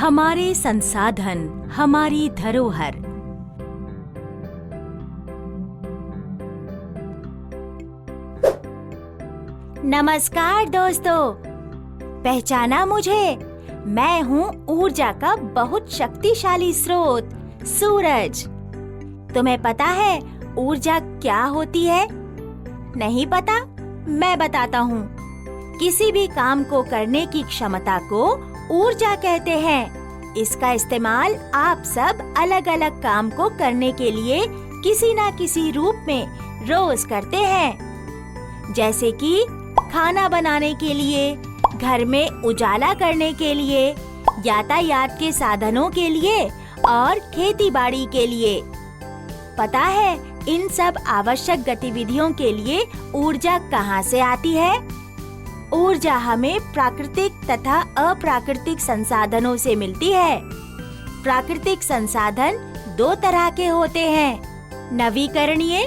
हमारे संसाधन, हमारी धरोहर। नमस्कार दोस्तों, पहचाना मुझे? मैं हूँ ऊर्जा का बहुत शक्तिशाली स्रोत, सूरज। तुम्हें पता है ऊर्जा क्या होती है? नहीं पता? मैं बताता हूँ। किसी भी काम को करने की क्षमता को ऊर्जा कहते हैं। इसका इस्तेमाल आप सब अलग अलग काम को करने के लिए किसी न किसी रूप में रोज करते हैं, जैसे कि खाना बनाने के लिए, घर में उजाला करने के लिए, यातायात के साधनों के लिए और खेती बाड़ी के लिए। पता है इन सब आवश्यक गतिविधियों के लिए ऊर्जा कहाँ से आती है? ऊर्जा हमें प्राकृतिक तथा अप्राकृतिक संसाधनों से मिलती है। प्राकृतिक संसाधन दो तरह के होते हैं, नवीकरणीय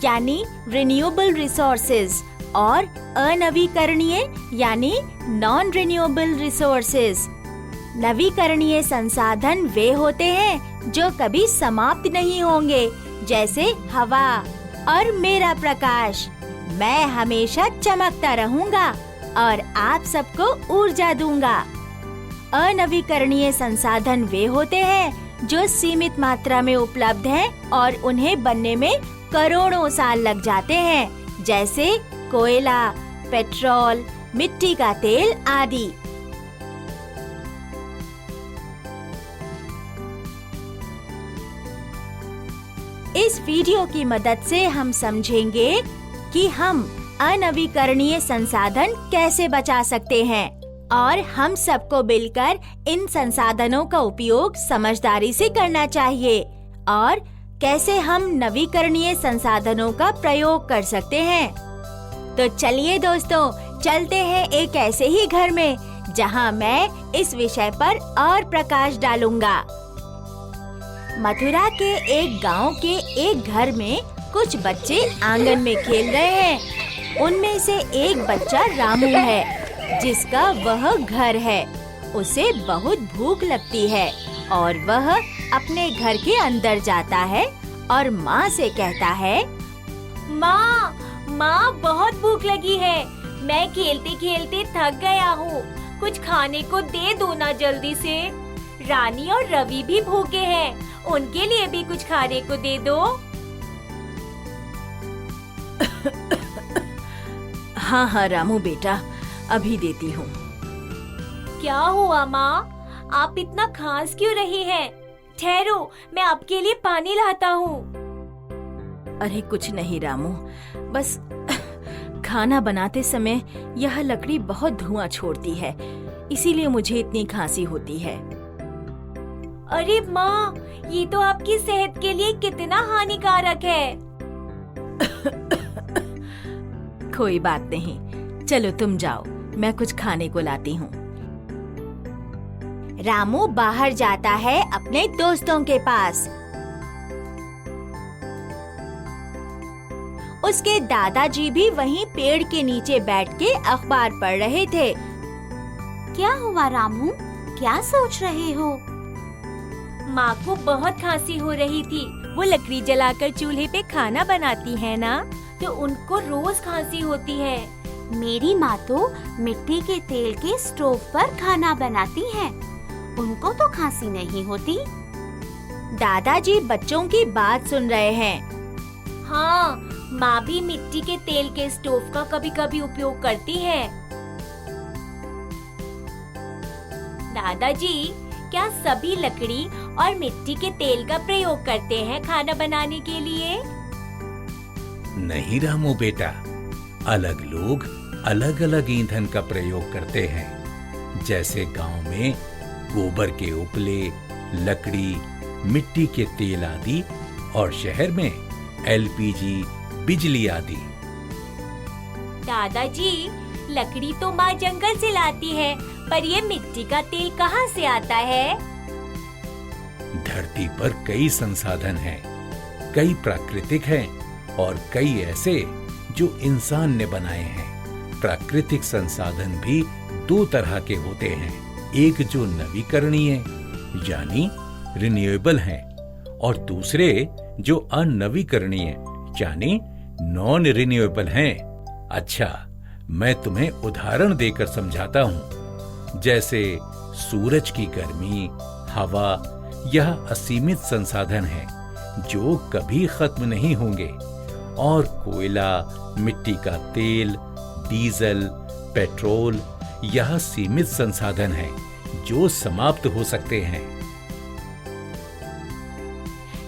यानी रिन्यूएबल रिसोर्सेज और अनवीकरणीय यानी नॉन रिन्यूएबल रिसोर्सेज। नवीकरणीय संसाधन वे होते हैं जो कभी समाप्त नहीं होंगे, जैसे हवा और मेरा प्रकाश। मैं हमेशा चमकता रहूंगा और आप सबको ऊर्जा दूंगा। अनवीकरणीय संसाधन वे होते हैं जो सीमित मात्रा में उपलब्ध हैं और उन्हें बनने में करोड़ों साल लग जाते हैं, जैसे कोयला, पेट्रोल, मिट्टी का तेल आदि। इस वीडियो की मदद से हम समझेंगे कि हम अनवीकरणीय संसाधन कैसे बचा सकते हैं और हम सबको मिलकर इन संसाधनों का उपयोग समझदारी से करना चाहिए और कैसे हम नवीकरणीय संसाधनों का प्रयोग कर सकते हैं। तो चलिए दोस्तों, चलते हैं एक ऐसे ही घर में जहां मैं इस विषय पर और प्रकाश डालूंगा। मथुरा के एक गांव के एक घर में कुछ बच्चे आंगन में खेल रहे हैं। उनमें से एक बच्चा रामू है, जिसका वह घर है। उसे बहुत भूख लगती है और वह अपने घर के अंदर जाता है और माँ से कहता है, माँ बहुत भूख लगी है। मैं खेलते खेलते थक गया हूँ। कुछ खाने को दे दो ना जल्दी से। रानी और रवि भी भूखे हैं, उनके लिए भी कुछ खाने को दे दो। हाँ रामू बेटा, अभी देती हूँ। क्या हुआ माँ? आप इतना खांस क्यों रही हैं? ठहरो, मैं आपके लिए पानी लाता हूँ। अरे कुछ नहीं रामू, बस खाना बनाते समय यह लकड़ी बहुत धुआं छोड़ती है, इसीलिए मुझे इतनी खांसी होती है। अरे माँ, ये तो आपकी सेहत के लिए कितना हानिकारक है। कोई बात नहीं, चलो तुम जाओ, मैं कुछ खाने को लाती हूँ। रामू बाहर जाता है अपने दोस्तों के पास। उसके दादाजी भी वहीं पेड़ के नीचे बैठ के अखबार पढ़ रहे थे। क्या हुआ रामू, क्या सोच रहे हो? माँ को बहुत खांसी हो रही थी। वो लकड़ी जलाकर चूल्हे पे खाना बनाती है ना, तो उनको रोज खांसी होती है। मेरी माँ तो मिट्टी के तेल के स्टोव पर खाना बनाती है, उनको तो खांसी नहीं होती। दादाजी बच्चों की बात सुन रहे हैं। हाँ, माँ भी मिट्टी के तेल के स्टोव का कभी-कभी उपयोग करती है। दादाजी, क्या सभी लकड़ी और मिट्टी के तेल का प्रयोग करते हैं खाना बनाने के लिए? नहीं रामू बेटा, अलग लोग अलग अलग ईंधन का प्रयोग करते हैं। जैसे गांव में गोबर के उपले, लकड़ी, मिट्टी के तेल आदि, और शहर में एलपीजी, बिजली आदि। दादाजी, लकड़ी तो माँ जंगल से लाती है, पर ये मिट्टी का तेल कहाँ से आता है? धरती पर कई संसाधन हैं, कई प्राकृतिक हैं और कई ऐसे जो इंसान ने बनाए हैं। प्राकृतिक संसाधन भी दो तरह के होते हैं, एक जो नवीकरणीय यानी रिन्यूएबल हैं, और दूसरे जो अनवीकरणीय यानी नॉन रिन्यूएबल हैं। अच्छा, मैं तुम्हें उदाहरण देकर समझाता हूं। जैसे सूरज की गर्मी, हवा, यह असीमित संसाधन है जो कभी खत्म नहीं होंगे, और कोयला, मिट्टी का तेल, डीजल, पेट्रोल, यह सीमित संसाधन है जो समाप्त हो सकते हैं।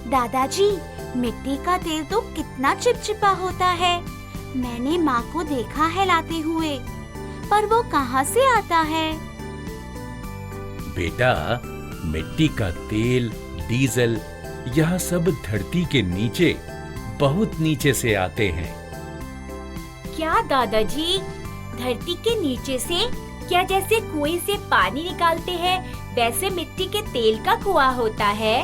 दादाजी, मिट्टी का तेल तो कितना चिपचिपा होता है। मैंने माँ को देखा है लाते हुए, पर वो कहाँ से आता है? बेटा, मिट्टी का तेल, डीजल, यह सब धरती के नीचे, बहुत नीचे से आते हैं। क्या दादाजी, धरती के नीचे से? क्या जैसे कुएं से पानी निकालते हैं वैसे मिट्टी के तेल का कुआं होता है?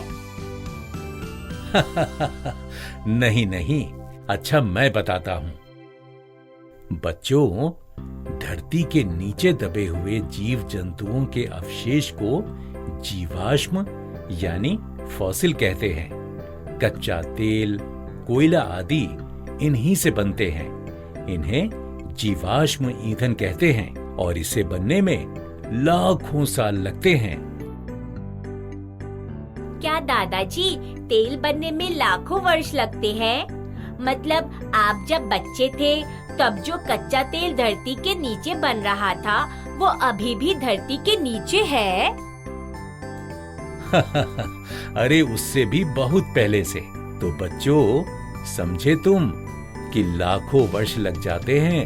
नहीं नहीं, अच्छा मैं बताता हूँ। बच्चों, धरती के नीचे दबे हुए जीव जंतुओं के अवशेष को जीवाश्म यानी फॉसिल कहते हैं। कच्चा तेल, कोयला आदि इन्हीं से बनते हैं। इन्हें जीवाश्म ईंधन कहते हैं, और इसे बनने में लाखों साल लगते हैं। क्या दादाजी, तेल बनने में लाखों वर्ष लगते हैं? मतलब आप जब बच्चे थे तब जो कच्चा तेल धरती के नीचे बन रहा था वो अभी भी धरती के नीचे है? अरे उससे भी बहुत पहले से। तो बच्चों, समझे तुम कि लाखों वर्ष लग जाते हैं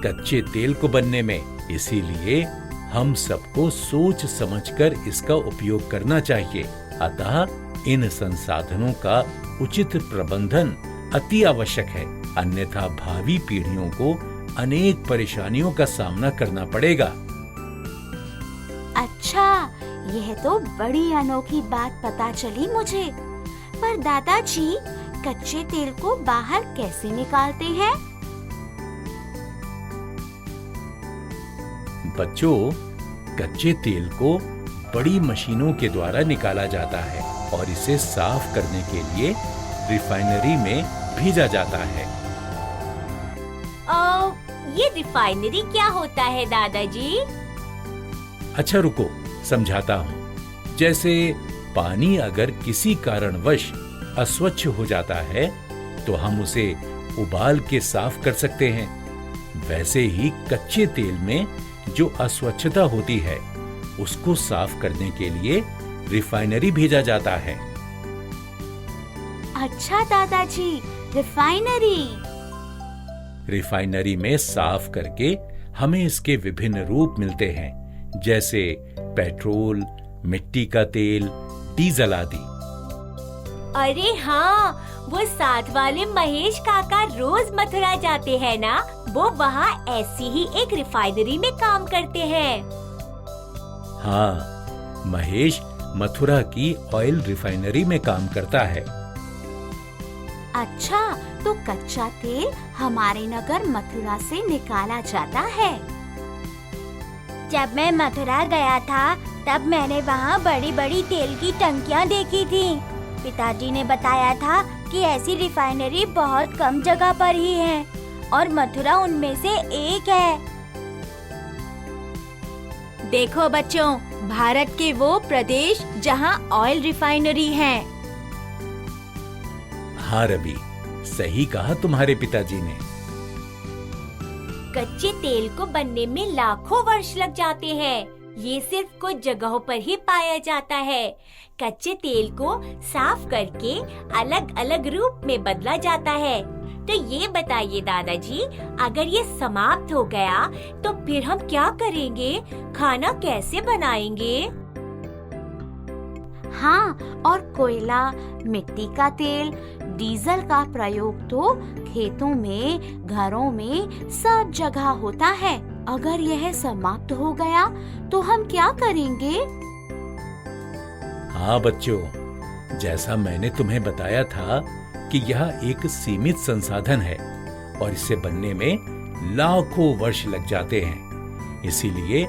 कच्चे तेल को बनने में। इसीलिए हम सबको सोच समझकर इसका उपयोग करना चाहिए। अतः इन संसाधनों का उचित प्रबंधन अति आवश्यक है, अन्यथा भावी पीढ़ियों को अनेक परेशानियों का सामना करना पड़ेगा। अच्छा, यह तो बड़ी अनोखी बात पता चली मुझे। पर दादाजी, कच्चे तेल को बाहर कैसे निकालते हैं? बच्चों, कच्चे तेल को बड़ी मशीनों के द्वारा निकाला जाता है और इसे साफ करने के लिए रिफाइनरी में भेजा जाता है। ये रिफाइनरी क्या होता है दादाजी? अच्छा रुको, समझाता हूँ। जैसे पानी अगर किसी कारणवश अस्वच्छ हो जाता है तो हम उसे उबाल के साफ कर सकते हैं। वैसे ही कच्चे तेल में जो अस्वच्छता होती है उसको साफ करने के लिए रिफाइनरी भेजा जाता है। अच्छा दादाजी, रिफाइनरी में साफ करके हमें इसके विभिन्न रूप मिलते हैं, जैसे पेट्रोल, मिट्टी का तेल, डीजल आदि। अरे हाँ, वो साथ वाले महेश काका रोज मथुरा जाते हैं ना, वो वहाँ ऐसी ही एक रिफाइनरी में काम करते हैं। हाँ, महेश मथुरा की ऑयल रिफाइनरी में काम करता है। अच्छा, तो कच्चा तेल हमारे नगर मथुरा से निकाला जाता है। जब मैं मथुरा गया था तब मैंने वहाँ बड़ी बड़ी तेल की टंकियाँ देखी थी। पिताजी ने बताया था कि ऐसी रिफाइनरी बहुत कम जगह पर ही है और मथुरा उनमें से एक है। देखो बच्चों, भारत के वो प्रदेश जहाँ ऑयल रिफाइनरी है। हाँ रवि, सही कहा तुम्हारे पिताजी ने। कच्चे तेल को बनने में लाखों वर्ष लग जाते हैं। ये सिर्फ कुछ जगहों पर ही पाया जाता है। कच्चे तेल को साफ करके अलग अलग रूप में बदला जाता है। तो ये बताइए दादाजी, अगर ये समाप्त हो गया तो फिर हम क्या करेंगे? खाना कैसे बनाएंगे? हाँ, और कोयला, मिट्टी का तेल, डीजल का प्रयोग तो खेतों में, घरों में सब जगह होता है। अगर यह समाप्त हो गया तो हम क्या करेंगे? हाँ बच्चों, जैसा मैंने तुम्हें बताया था कि यह एक सीमित संसाधन है और इसे बनने में लाखों वर्ष लग जाते हैं। इसीलिए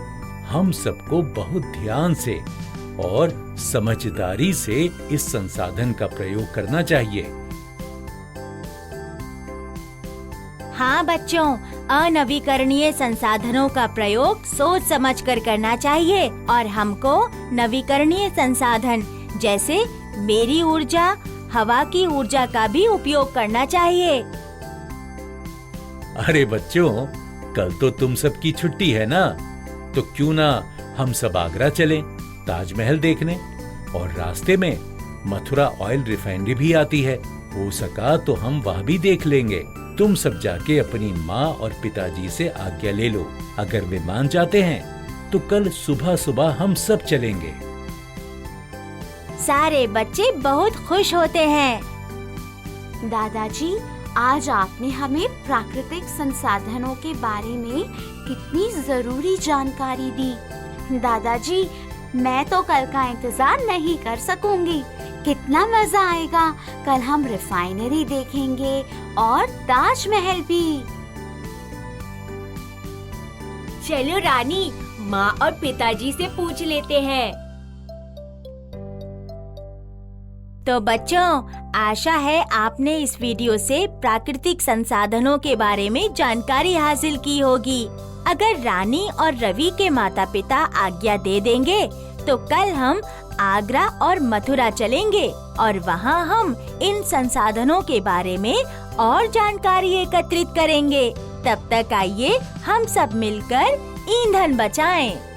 हम सबको बहुत ध्यान से और समझदारी से इस संसाधन का प्रयोग करना चाहिए। हाँ बच्चों, अनवीकरणीय संसाधनों का प्रयोग सोच समझकर करना चाहिए और हमको नवीकरणीय संसाधन जैसे मेरी ऊर्जा, हवा की ऊर्जा का भी उपयोग करना चाहिए। अरे बच्चों, कल तो तुम सबकी छुट्टी है ना, तो क्यों ना हम सब आगरा चलें ताजमहल देखने, और रास्ते में मथुरा ऑयल रिफाइनरी भी आती है। हो सका तो हम वह भी देख लेंगे। तुम सब जाके अपनी माँ और पिताजी से आज्ञा ले लो। अगर वे मान जाते हैं तो कल सुबह सुबह हम सब चलेंगे। सारे बच्चे बहुत खुश होते हैं। दादाजी, आज आपने हमें प्राकृतिक संसाधनों के बारे में कितनी जरूरी जानकारी दी। दादाजी, मैं तो कल का इंतजार नहीं कर सकूंगी। कितना मजा आएगा। कल हम रिफाइनरी देखेंगे और ताजमहल भी। चलो रानी, माँ और पिताजी से पूछ लेते हैं। तो बच्चों, आशा है आपने इस वीडियो से प्राकृतिक संसाधनों के बारे में जानकारी हासिल की होगी। अगर रानी और रवि के माता पिता आज्ञा दे देंगे तो कल हम आगरा और मथुरा चलेंगे और वहाँ हम इन संसाधनों के बारे में और जानकारी एकत्रित करेंगे। तब तक आइए हम सब मिलकर ईंधन बचाएं।